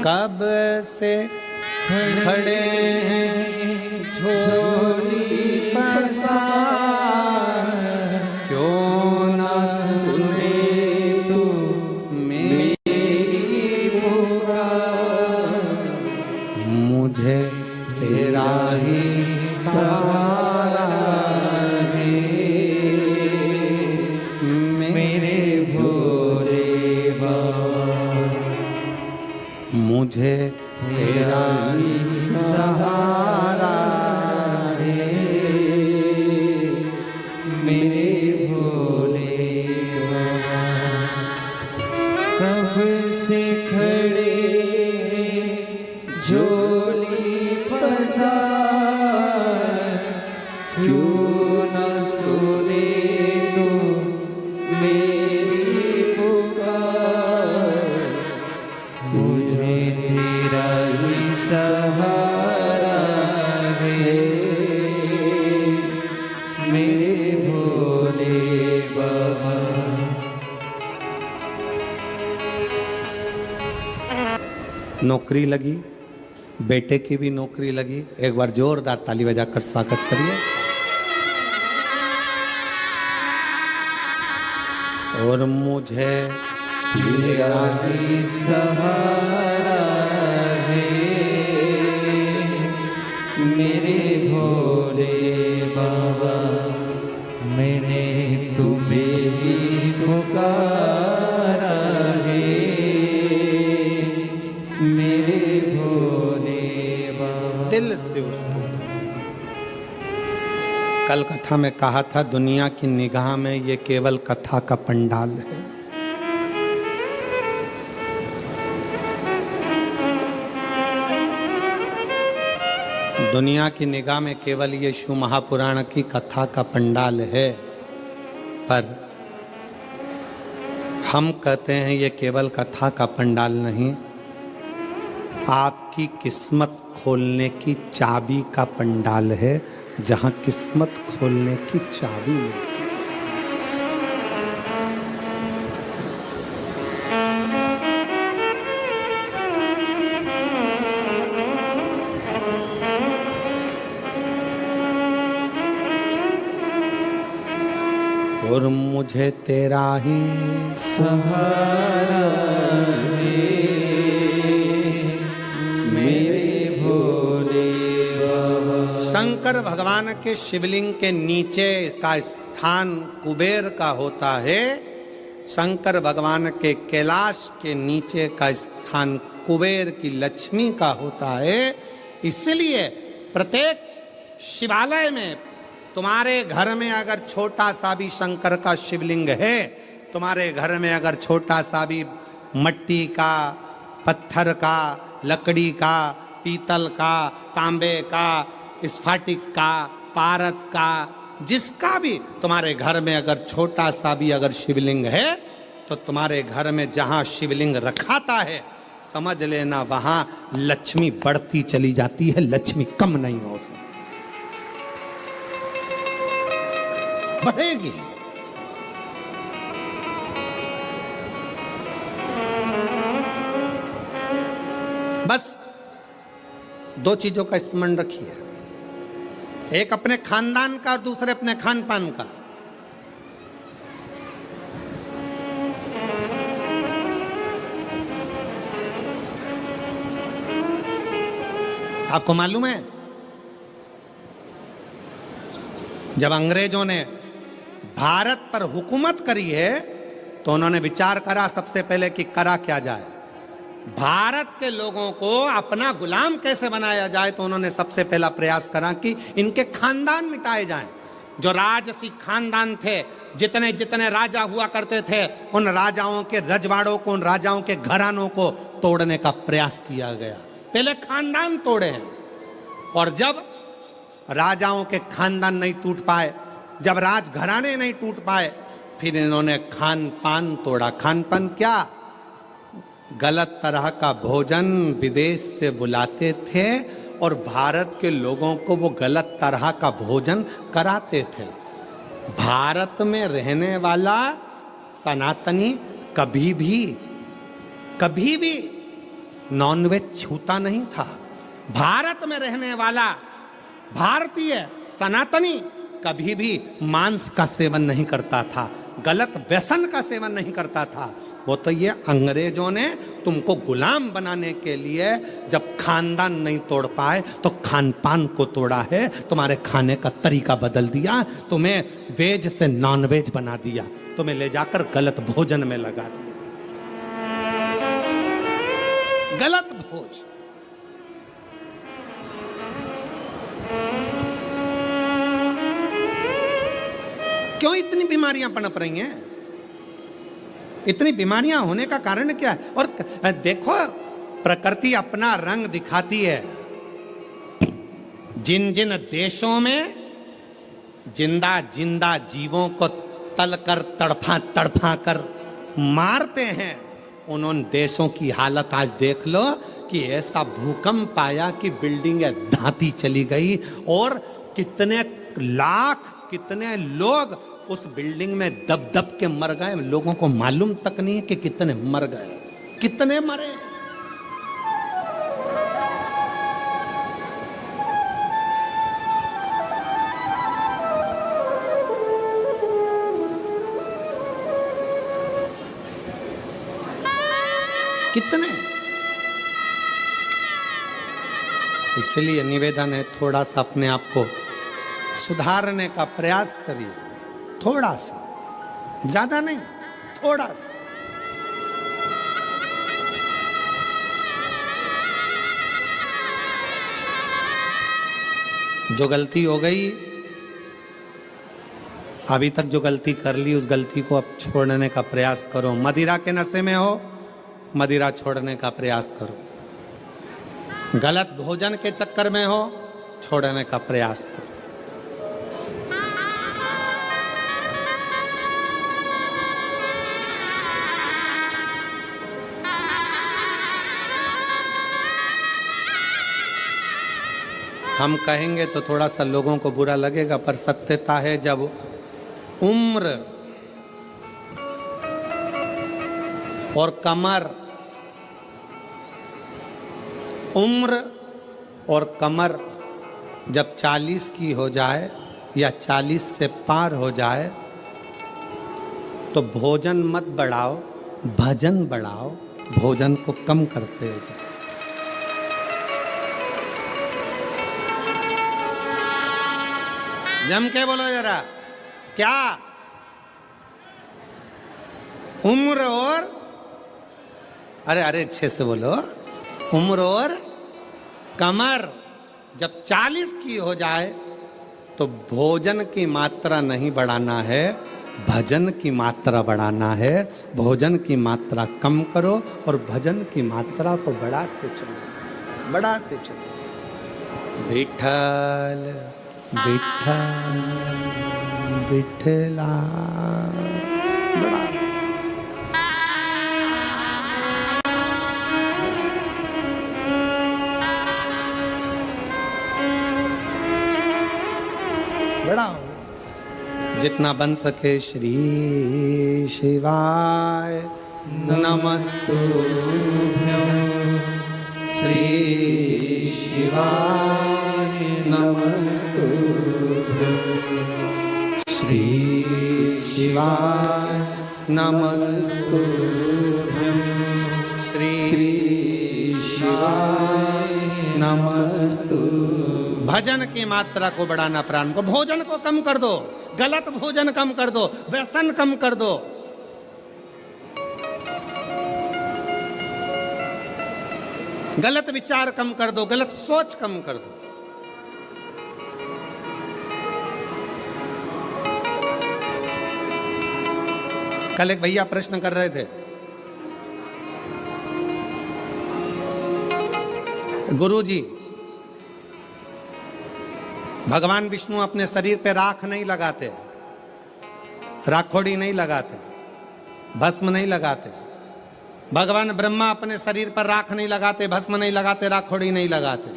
कब से खड़े हैं झोली पसार, क्यों न सुने तू मेरी पुकार। मुझे तेरा ही सहारा है मेरे भोले बाबा। मुझे तेरा ही सहारा है मेरे भोले बाबा। कब से खड़े झोली पसार, क्यों न सुने तू मेरी पुकार। मुझे तेरा ही सहारा है मेरे भोले बाबा। नौकरी लगी, बेटे की भी नौकरी लगी। एक बार जोरदार ताली बजाकर स्वागत करिए। और मुझे तेरा ही सहारा है मेरे भोले बाबा। मैंने तुझे ही पुकारा है मेरे भोले बाबा। दिल से उसको कल कथा में कहा था, दुनिया की निगाह में ये केवल कथा का पंडाल है। दुनिया की निगाह में केवल ये शिव महापुराण की कथा का पंडाल है, पर हम कहते हैं ये केवल कथा का पंडाल नहीं, आपकी किस्मत खोलने की चाबी का पंडाल है, जहां किस्मत खोलने की चाबी मिलती है। और मुझे तेरा ही सहारा है मेरे भोले बाबा। शंकर भगवान के शिवलिंग के नीचे का स्थान कुबेर का होता है। शंकर भगवान के कैलाश के नीचे का स्थान कुबेर की लक्ष्मी का होता है। इसलिए प्रत्येक शिवालय में तुम्हारे घर में अगर छोटा सा भी शंकर का शिवलिंग है, तुम्हारे घर में अगर छोटा सा भी मट्टी का, पत्थर का, लकड़ी का, पीतल का, तांबे का, स्फटिक का, पारद का, जिसका भी तुम्हारे घर में अगर छोटा सा भी अगर शिवलिंग है, तो तुम्हारे घर में जहाँ शिवलिंग रखाता है, समझ लेना वहाँ लक्ष्मी बढ़ती चली जाती है, लक्ष्मी कम नहीं हो सकती, बढ़ेगी। बस दो चीजों का स्मरण रखिए, एक अपने खानदान का और दूसरे अपने खान पान का। आपको मालूम है जब अंग्रेजों ने भारत पर हुकूमत करी है तो उन्होंने विचार करा सबसे पहले कि करा क्या जाए, भारत के लोगों को अपना गुलाम कैसे बनाया जाए। तो उन्होंने सबसे पहला प्रयास करा कि इनके खानदान मिटाए जाएं। जो राजसी खानदान थे, जितने जितने राजा हुआ करते थे, उन राजाओं के रजवाड़ों को, उन राजाओं के घरानों को तोड़ने का प्रयास किया गया। पहले खानदान तोड़े हैं, और जब राजाओं के खानदान नहीं टूट पाए, जब राजघराने नहीं टूट पाए, फिर इन्होंने खान पान तोड़ा। खान पान क्या? गलत तरह का भोजन विदेश से बुलाते थे और भारत के लोगों को वो गलत तरह का भोजन कराते थे। भारत में रहने वाला सनातनी कभी भी नॉनवेज छूता नहीं था। भारत में रहने वाला भारतीय सनातनी कभी भी मांस का सेवन नहीं करता था, गलत व्यसन का सेवन नहीं करता था। वो तो ये अंग्रेजों ने तुमको गुलाम बनाने के लिए जब खानदान नहीं तोड़ पाए तो खान पान को तोड़ा है, तुम्हारे खाने का तरीका बदल दिया, तुम्हें वेज से नॉन वेज बना दिया, तुम्हें ले जाकर गलत भोजन में लगा दिया, गलत भोज। क्यों इतनी बीमारियां पनप रही हैं? इतनी बीमारियां होने का कारण क्या है? और देखो, प्रकृति अपना रंग दिखाती है। जिन जिन देशों में जिंदा जिंदा जीवों को तलकर तड़फा तड़फा कर मारते हैं, उन्होंने देशों की हालत आज देख लो कि ऐसा भूकंप आया कि बिल्डिंगें धाती चली गई और कितने लाख कितने लोग उस बिल्डिंग में दब दब के मर गए। लोगों को मालूम तक नहीं है कि कितने मर गए, कितने मरे। कितने। इसलिए निवेदन है, थोड़ा सा अपने आप को सुधारने का प्रयास करिए, थोड़ा सा, ज्यादा नहीं, थोड़ा सा। जो गलती हो गई, अभी तक जो गलती कर ली, उस गलती को अब छोड़ने का प्रयास करो। मदिरा के नशे में हो, मदिरा छोड़ने का प्रयास करो। गलत भोजन के चक्कर में हो, छोड़ने का प्रयास करो। हम कहेंगे तो थोड़ा सा लोगों को बुरा लगेगा, पर सत्यता है, जब उम्र और कमर, उम्र और कमर जब 40 की हो जाए या 40 से पार हो जाए तो भोजन मत बढ़ाओ, भजन बढ़ाओ, भोजन को कम करते जाओ। जम के बोलो जरा, क्या? उम्र और, अरे अरे अच्छे से बोलो, उम्र और कमर जब 40 की हो जाए तो भोजन की मात्रा नहीं बढ़ाना है, भजन की मात्रा बढ़ाना है। भोजन की मात्रा कम करो और भजन की मात्रा को बढ़ाते चलो, बढ़ाते चलो। विठल विठल विठला, बढ़ा बढ़ाओ जितना बन सके। श्री शिवाय नमस्तुभ्यं, श्री शिवाय नमस्तुभ्यं, श्री शिवाय नमस्तुभ्यं, श्री शिवाय नमस्तुभ्यं। भजन की मात्रा को बढ़ाना, प्राण को, भोजन को कम कर दो, गलत भोजन कम कर दो, व्यसन कम कर दो। गलत विचार कम कर दो, गलत सोच कम कर दो। कल एक भैया प्रश्न कर रहे थे, गुरुजी भगवान विष्णु अपने शरीर पे राख नहीं लगाते, राखोड़ी नहीं लगाते, भस्म नहीं लगाते। भगवान ब्रह्मा अपने शरीर पर राख नहीं लगाते, भस्म नहीं लगाते, राखोड़ी नहीं लगाते,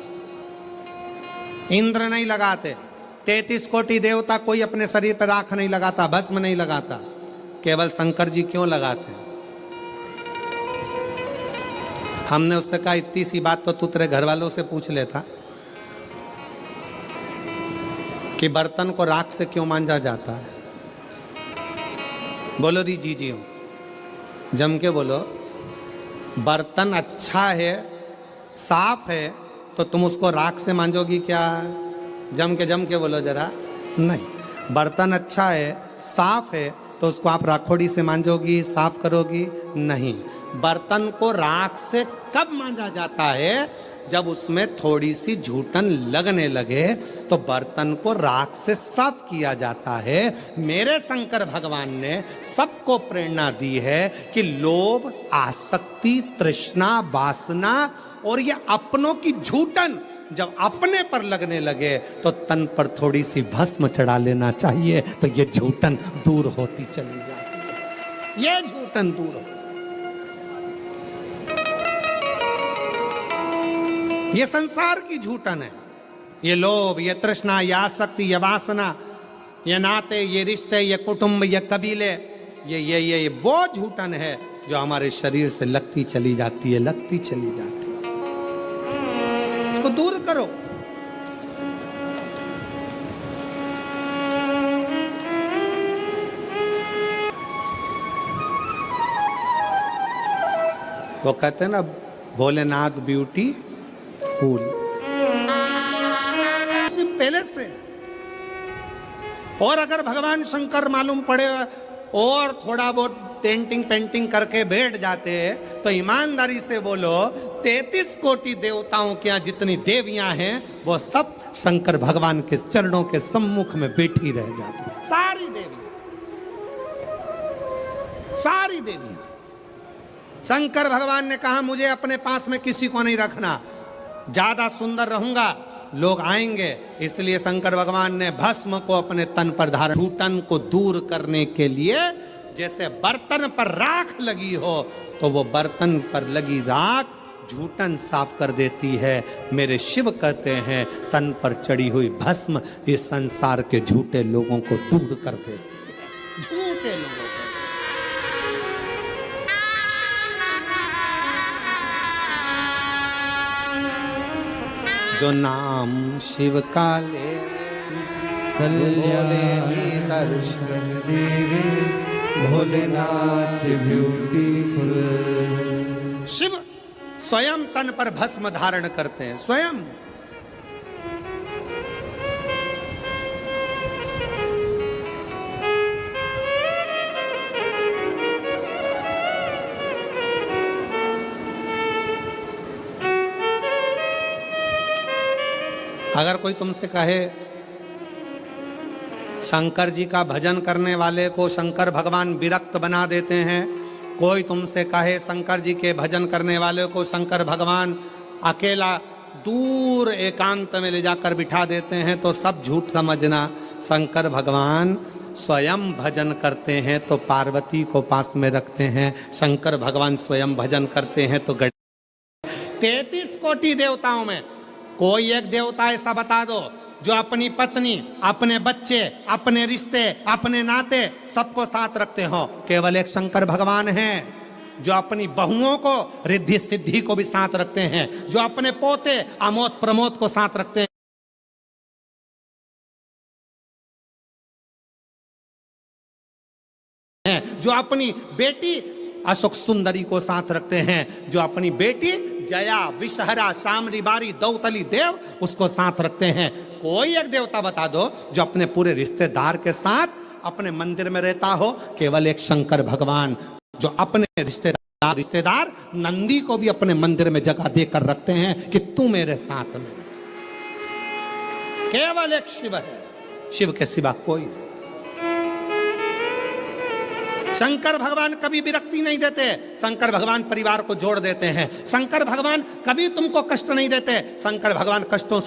इंद्र नहीं लगाते, 33 कोटि देवता कोई अपने शरीर पर राख नहीं लगाता, भस्म नहीं लगाता। केवल शंकर जी क्यों लगाते? हमने उससे कहा इतनी सी बात तो तू तेरे घर वालों से पूछ लेता कि बर्तन को राख से क्यों मांजा जाता है। बोलो दी जी हो, जम के बोलो। बर्तन अच्छा है, साफ है, तो तुम उसको राख से मांजोगी क्या? जम के बोलो जरा। नहीं, बर्तन अच्छा है, साफ है, तो उसको आप राखोड़ी से मांजोगी, साफ करोगी? नहीं। बर्तन को राख से कब मांजा जाता है? जब उसमें थोड़ी सी झूठन लगने लगे तो बर्तन को राख से साफ किया जाता है। मेरे शंकर भगवान ने सबको प्रेरणा दी है कि लोभ, आसक्ति, तृष्णा, वासना और ये अपनों की झूठन जब अपने पर लगने लगे तो तन पर थोड़ी सी भस्म चढ़ा लेना चाहिए, तो ये झूठन दूर होती चली जाती है। ये झूठन दूर हो, ये संसार की झूठन है। ये लोभ, ये तृष्णा, ये आसक्ति, ये वासना, ये नाते, ये रिश्ते, ये कुटुंब, ये कबीले, ये वो झूठन है जो हमारे शरीर से लगती चली जाती है, लगती चली जाती है। इसको दूर करो। वो कहते हैं ना, भोलेनाथ ब्यूटी फूल पहले से। और अगर भगवान शंकर मालूम पड़े और थोड़ा बहुत पेंटिंग करके बैठ जाते तो ईमानदारी से बोलो 33 कोटि देवताओं के यहाँ जितनी देवियां हैं वो सब शंकर भगवान के चरणों के सम्मुख में बैठी रह जाती। सारी देवियां, सारी देवियां। शंकर भगवान ने कहा मुझे अपने पास में किसी को नहीं रखना, ज्यादा सुंदर रहूंगा लोग आएंगे, इसलिए शंकर भगवान ने भस्म को अपने तन पर धारण। झूठन को दूर करने के लिए जैसे बर्तन पर राख लगी हो तो वो बर्तन पर लगी राख झूठन साफ कर देती है। मेरे शिव कहते हैं तन पर चढ़ी हुई भस्म इस संसार के झूठे लोगों को दूर कर देती है। झूठे लोगों को जो नाम शिव का ले कल्याणी दर्शन देवी भोलेनाथ ब्यूटीफुल। शिव स्वयं तन पर भस्म धारण करते हैं, स्वयं। अगर कोई तुमसे कहे शंकर जी का भजन करने वाले को शंकर भगवान विरक्त बना देते हैं, कोई तुमसे कहे शंकर जी के भजन करने वाले को शंकर भगवान अकेला दूर एकांत में ले जाकर बिठा देते हैं, तो सब झूठ समझना। शंकर भगवान स्वयं भजन करते हैं तो पार्वती को पास में रखते हैं। शंकर भगवान स्वयं भजन करते हैं तो 33 कोटि देवताओं में कोई एक देवता ऐसा बता दो जो अपनी पत्नी, अपने बच्चे, अपने रिश्ते, अपने नाते सबको साथ रखते हो। केवल एक शंकर भगवान हैं जो अपनी बहुओं को, रिद्धि सिद्धि को भी साथ रखते हैं, जो अपने पोते अमोद प्रमोद को साथ रखते हैं, जो अपनी बेटी अशोक सुंदरी को साथ रखते हैं, जो अपनी बेटी जया, विषहरा, शामरी बारी, दौतली देव उसको साथ रखते हैं। कोई एक देवता बता दो जो अपने पूरे रिश्तेदार के साथ अपने मंदिर में रहता हो। केवल एक शंकर भगवान जो अपने रिश्तेदार नंदी को भी अपने मंदिर में जगह देकर रखते हैं कि तू मेरे साथ में। केवल एक शिव है, शिव के सिवा कोई नहीं। शंकर भगवान कभी विरक्ति नहीं देते, शंकर भगवान परिवार को जोड़ देते हैं। शंकर भगवान कभी तुमको कष्ट नहीं देते, शंकर भगवान कष्टों से